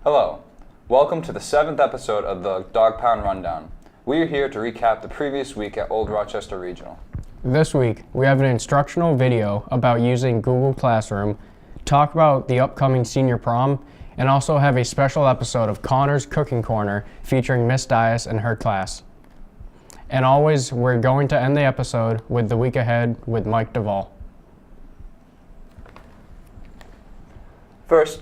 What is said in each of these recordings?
Hello, welcome to the 7th episode of the Dog Pound Rundown. We are here to recap the previous week at Old Rochester Regional. This week, we have an instructional video about using Google Classroom, talk about the upcoming senior prom, and also have a special episode of Connor's Cooking Corner featuring Miss Dias and her class. And always, we're going to end the episode with the week ahead with Mike Devoll. First,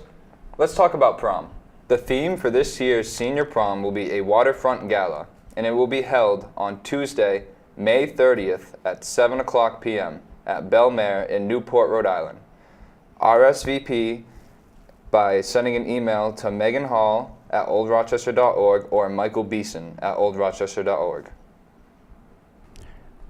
let's talk about prom. The theme for this year's senior prom will be a waterfront gala, and it will be held on Tuesday, May 30th at 7 o'clock p.m. at Bel Mare in Newport, Rhode Island. RSVP by sending an email to Megan Hall at oldrochester.org or Michael Beeson at oldrochester.org.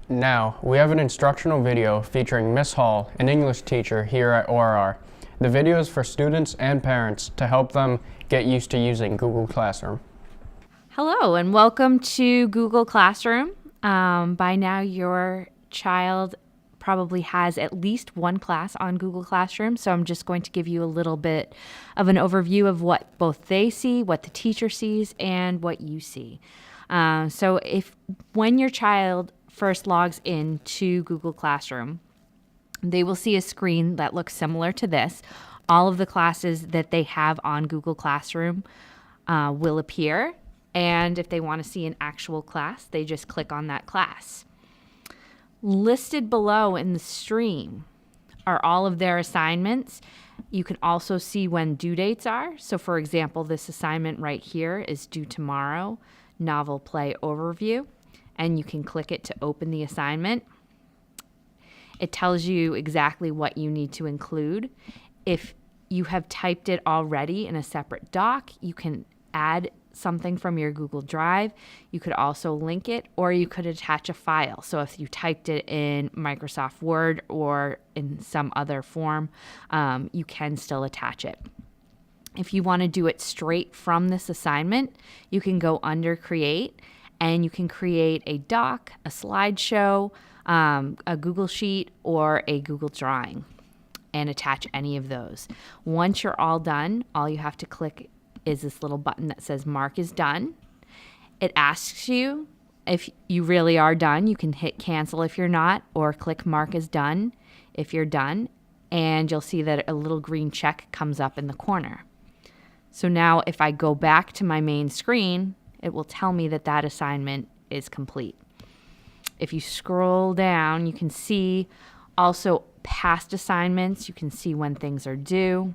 Now, we have an instructional video featuring Miss Hall, an English teacher here at ORR. The video is for students and parents to help them get used to using Google Classroom. Hello and welcome to Google Classroom. By now your child probably has at least one class on Google Classroom, so I'm just going to give you a little bit of an overview of what both they see, what the teacher sees, and what you see. So when your child first logs into Google Classroom, they will see a screen that looks similar to this. All of the classes that they have on Google Classroom will appear. And if they want to see an actual class, they just click on that class. Listed below in the stream are all of their assignments. You can also see when due dates are. So for example, this assignment right here is due tomorrow, novel play overview. And you can click it to open the assignment. It tells you exactly what you need to include. If you have typed it already in a separate doc, you can add something from your Google Drive. You could also link it, or you could attach a file. So if you typed it in Microsoft Word or in some other form, you can still attach it. If you want to do it straight from this assignment, you can go under Create, and you can create a doc, a slideshow, a Google Sheet, or a Google Drawing, and attach any of those. Once you're all done, all you have to click is this little button that says Mark is done. It asks you if you really are done. You can hit cancel if you're not, or click Mark is done if you're done, and you'll see that a little green check comes up in the corner. So now if I go back to my main screen, it will tell me that that assignment is complete. If you scroll down, you can see also past assignments. You can see when things are due.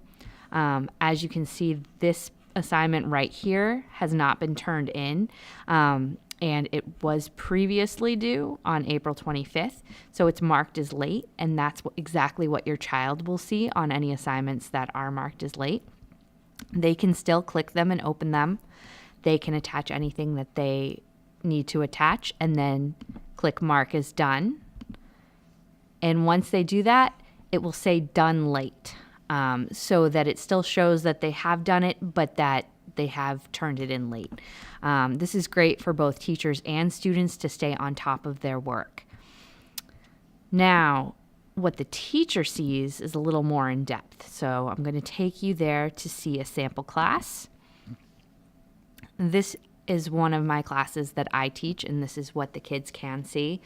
As you can see, this assignment right here has not been turned in, and it was previously due on April 25th, so it's marked as late, and that's exactly what your child will see on any assignments that are marked as late. They can still click them and open them. They can attach anything that they need to attach, and then click Mark as done. And once they do that, it will say done late, so that it still shows that they have done it, but that they have turned it in late. This is great for both teachers and students to stay on top of their work. Now, what the teacher sees is a little more in depth. So I'm going to take you there to see a sample class. This is one of my classes that I teach, and this is what the kids can see.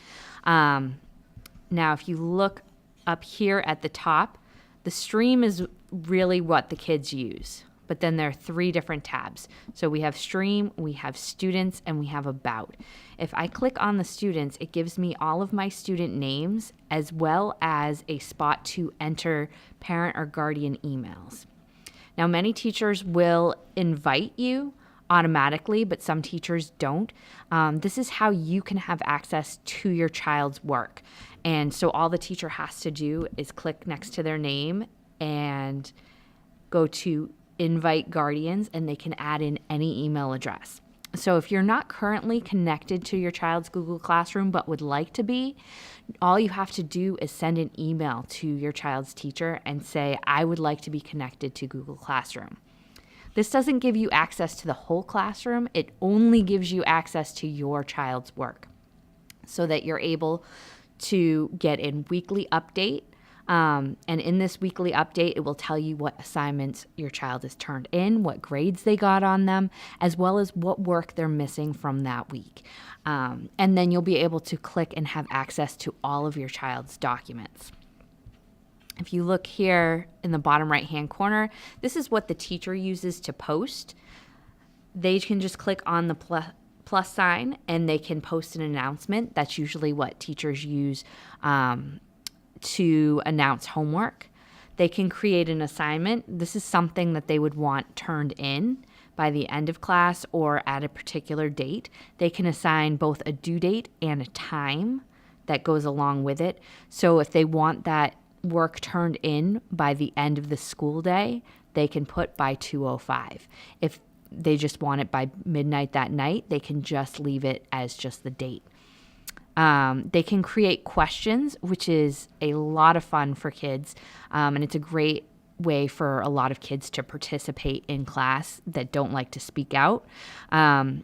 Now, if you look up here at the top, the stream is really what the kids use, but then there are 3 different tabs. So we have stream, we have students, and we have about. If I click on the students, it gives me all of my student names as well as a spot to enter parent or guardian emails. Now, many teachers will invite you automatically, but some teachers don't. This is how you can have access to your child's work. And so all the teacher has to do is click next to their name and go to invite guardians, and they can add in any email address. So if you're not currently connected to your child's Google Classroom but would like to be, all you have to do is send an email to your child's teacher and say, I would like to be connected to Google Classroom. This doesn't give you access to the whole classroom. It only gives you access to your child's work so that you're able to get a weekly update And in this weekly update, it will tell you what assignments your child has turned in, what grades they got on them, as well as what work they're missing from that week. And then you'll be able to click and have access to all of your child's documents. If you look here in the bottom right-hand corner, this is what the teacher uses to post. They can just click on the plus sign and they can post an announcement. That's usually what teachers use to announce homework. They can create an assignment. This is something that they would want turned in by the end of class or at a particular date. They can assign both a due date and a time that goes along with it. So if they want that work turned in by the end of the school day, they can put by 2:05. If they just want it by midnight that night, they can just leave it as just the date. They can create questions, which is a lot of fun for kids, and it's a great way for a lot of kids to participate in class that don't like to speak out. In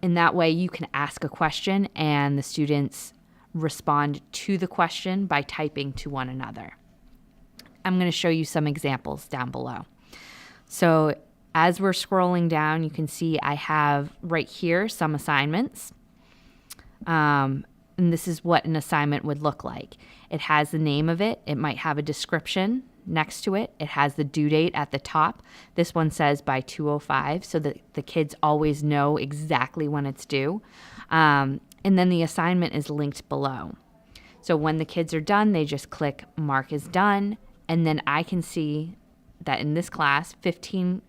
that way, you can ask a question and the students respond to the question by typing to one another. I'm going to show you some examples down below. So as we're scrolling down, you can see I have right here some assignments. And this is what an assignment would look like. It has the name of it. It might have a description next to it. It has the due date at the top. This one says by 2:05, so that the kids always know exactly when it's due. And then the assignment is linked below. So when the kids are done, they just click mark as done. And then I can see that in this class, 15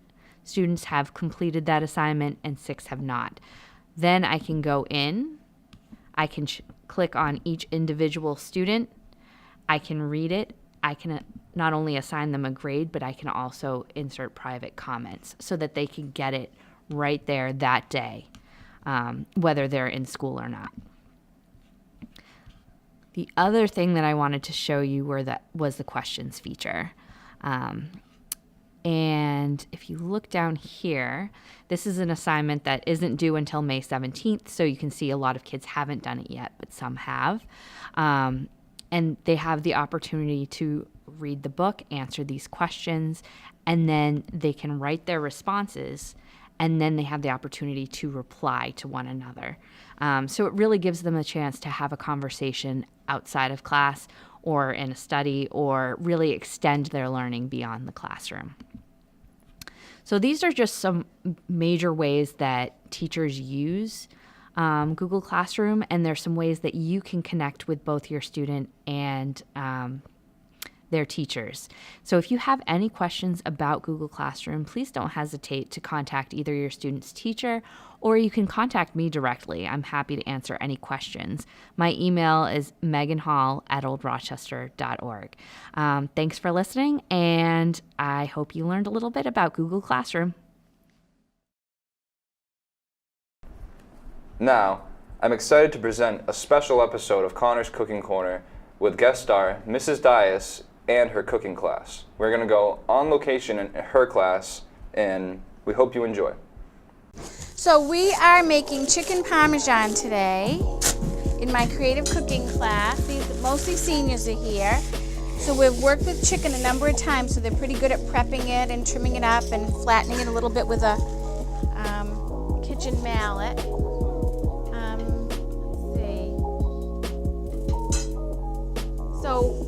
students have completed that assignment and 6 have not. Then I can go in. I can click on each individual student. I can read it. I can not only assign them a grade, but I can also insert private comments so that they can get it right there that day, whether they're in school or not. The other thing that I wanted to show you was the questions feature. And if you look down here, this is an assignment that isn't due until May 17th, so you can see a lot of kids haven't done it yet, but some have. And they have the opportunity to read the book, answer these questions, and then they can write their responses, and then they have the opportunity to reply to one another. So it really gives them a chance to have a conversation outside of class or in a study, or really extend their learning beyond the classroom. So these are just some major ways that teachers use Google Classroom, and there's some ways that you can connect with both your student and their teachers. So if you have any questions about Google Classroom, please don't hesitate to contact either your student's teacher, or you can contact me directly. I'm happy to answer any questions. My email is meganhall@oldrochester.org. Thanks for listening, and I hope you learned a little bit about Google Classroom. Now, I'm excited to present a special episode of Connor's Cooking Corner with guest star Mrs. Dias and her cooking class. We're going to go on location in her class, and we hope you enjoy. So we are making chicken parmesan today in my creative cooking class. Mostly seniors are here. So we've worked with chicken a number of times, so they're pretty good at prepping it and trimming it up and flattening it a little bit with a kitchen mallet. Let's see. So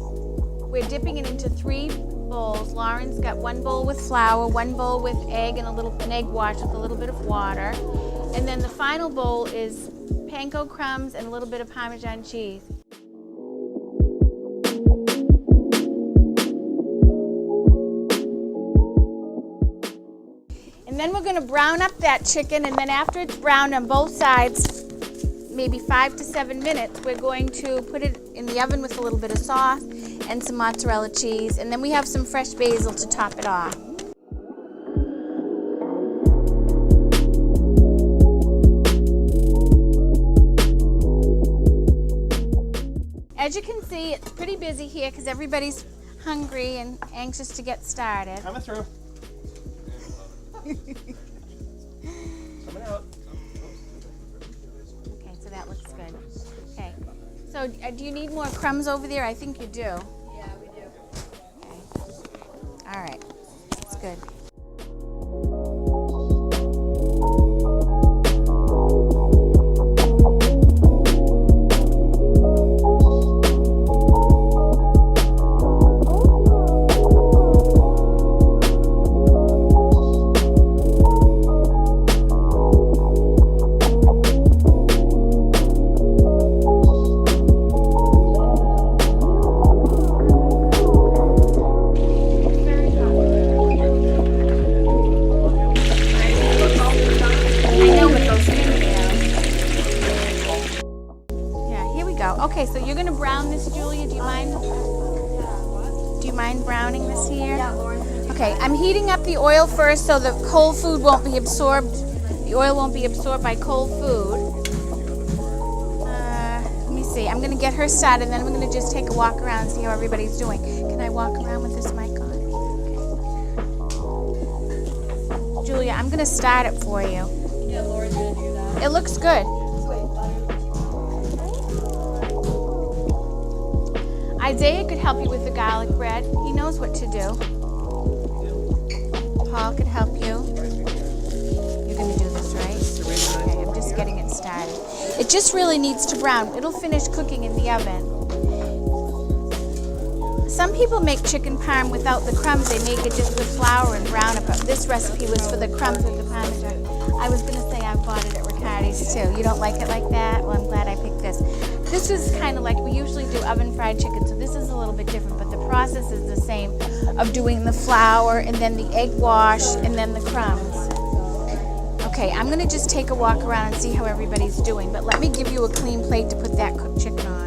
we're dipping it into 3 bowls. Lauren's got 1 bowl with flour, 1 bowl with egg, and an egg wash with a little bit of water. And then the final bowl is panko crumbs and a little bit of Parmesan cheese. And then we're going to brown up that chicken, and then after it's browned on both sides, maybe 5 to 7 minutes, we're going to put it in the oven with a little bit of sauce and some mozzarella cheese, and then we have some fresh basil to top it off. As you can see, it's pretty busy here because everybody's hungry and anxious to get started. Coming through. Coming out. Okay, so that looks good. Okay, so do you need more crumbs over there? I think you do. Yeah, we do. All right, that's good. Okay, so you're gonna brown this, Julia. Do you mind? Do you mind browning this here? Yeah, Lauren. Okay, I'm heating up the oil first so the cold food won't be absorbed. The oil won't be absorbed by cold food. Let me see. I'm gonna get her started, and then I'm gonna just take a walk around and see how everybody's doing. Can I walk around with this mic on? Okay. Julia, I'm gonna start it for you. Yeah, Lauren's gonna do that. It looks good. Isaiah could help you with the garlic bread. He knows what to do. Paul could help you. You're going to do this, right? Okay, I'm just getting it started. It just really needs to brown. It'll finish cooking in the oven. Some people make chicken parm without the crumbs. They make it just with flour and brown it, but this recipe was for the crumbs with the parmesan. I was going to say I bought it at Riccardi's too. You don't like it like that? Well, I'm glad I picked this. This is kind of like we usually do oven fried chicken, so this is a little bit different, but the process is the same of doing the flour and then the egg wash and then the crumbs. Okay, I'm gonna just take a walk around and see how everybody's doing, but let me give you a clean plate to put that cooked chicken on.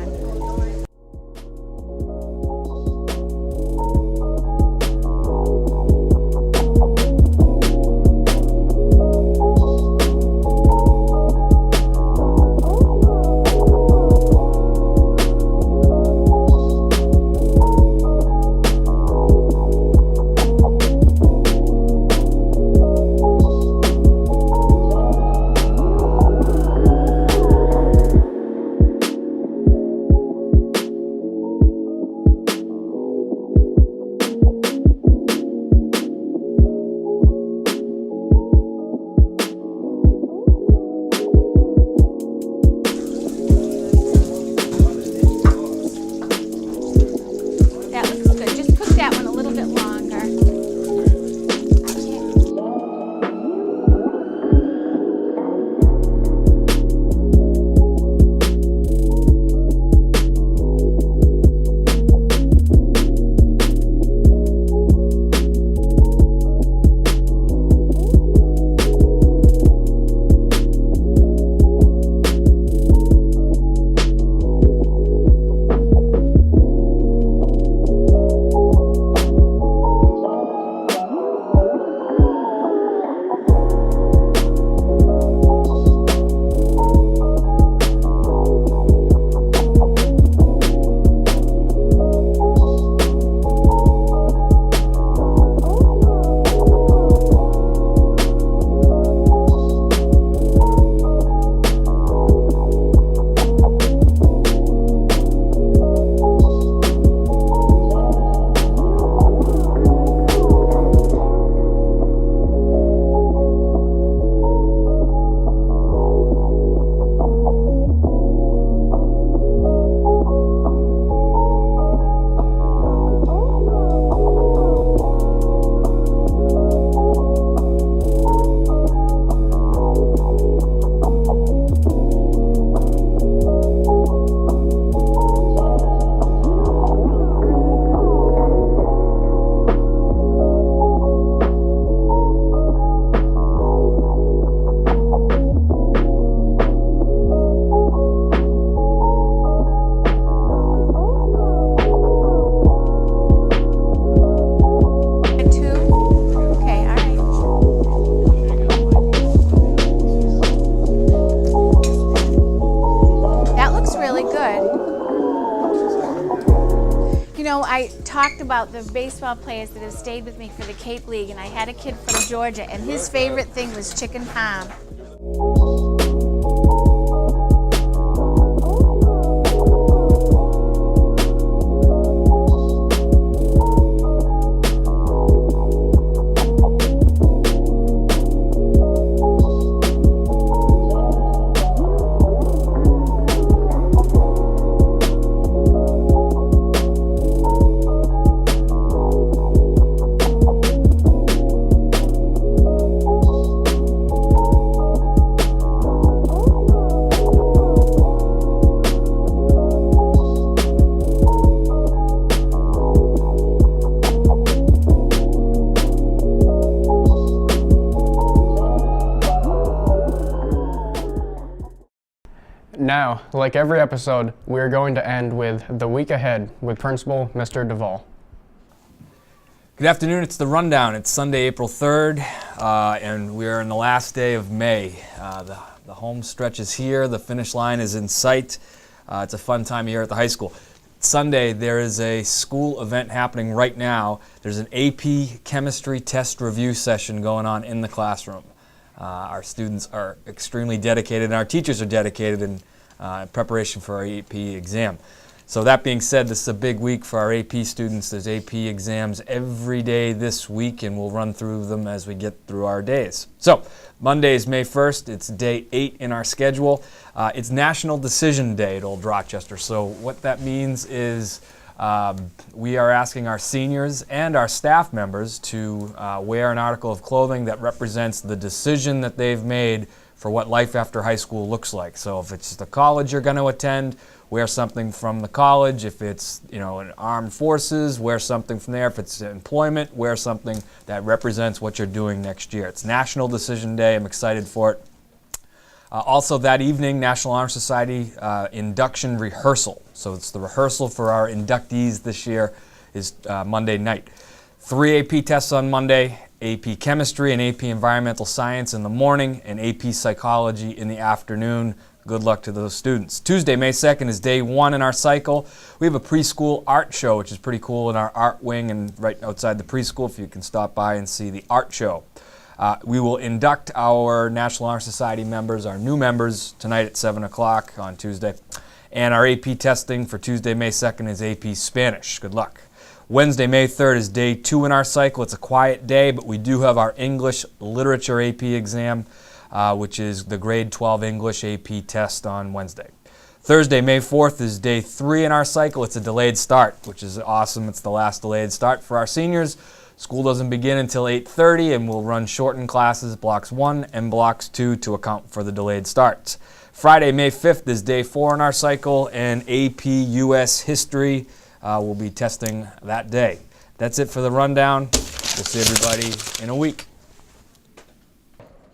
I talked about the baseball players that have stayed with me for the Cape League, and I had a kid from Georgia, and his favorite thing was chicken parm. Now, like every episode, we're going to end with the week ahead with Principal Mr. Devoll. Good afternoon. It's the Rundown. It's Sunday, April 3rd, and we are in the last day of May. The home stretch is here. The finish line is in sight. It's a fun time here at the high school. Sunday, there is a school event happening right now. There's an AP chemistry test review session going on in the classroom. Our students are extremely dedicated, and our teachers are dedicated in preparation for our AP exam. So that being said, this is a big week for our AP students. There's AP exams every day this week, and we'll run through them as we get through our days. So Monday is May 1st. It's day 8 in our schedule. It's National Decision Day at Old Rochester. So what that means is we are asking our seniors and our staff members to wear an article of clothing that represents the decision that they've made for what life after high school looks like. So if it's the college you're going to attend, wear something from the college. If it's, an armed forces, wear something from there. If it's employment, wear something that represents what you're doing next year. It's National Decision Day. I'm excited for it. Also that evening, National Honor Society induction rehearsal. So it's the rehearsal for our inductees this year is Monday night. 3 AP tests on Monday, AP Chemistry and AP Environmental Science in the morning, and AP Psychology in the afternoon. Good luck to those students. Tuesday, May 2nd is day 1 in our cycle. We have a preschool art show, which is pretty cool in our art wing and right outside the preschool, if you can stop by and see the art show. We will induct our National Honor Society members, our new members, tonight at 7 o'clock on Tuesday. And our AP testing for Tuesday, May 2nd is AP Spanish. Good luck. Wednesday, May 3rd is day 2 in our cycle. It's a quiet day, but we do have our English Literature AP exam, which is the grade 12 English AP test on Wednesday. Thursday, May 4th is day 3 in our cycle. It's a delayed start, which is awesome. It's the last delayed start for our seniors. School doesn't begin until 8:30, and we'll run shortened classes, blocks 1 and blocks 2, to account for the delayed starts. Friday, May 5th is day 4 in our cycle, and AP US History will be testing that day. That's it for the rundown. We'll see everybody in a week.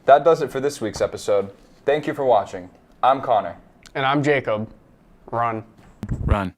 That does it for this week's episode. Thank you for watching. I'm Connor. And I'm Jacob. Run. Run.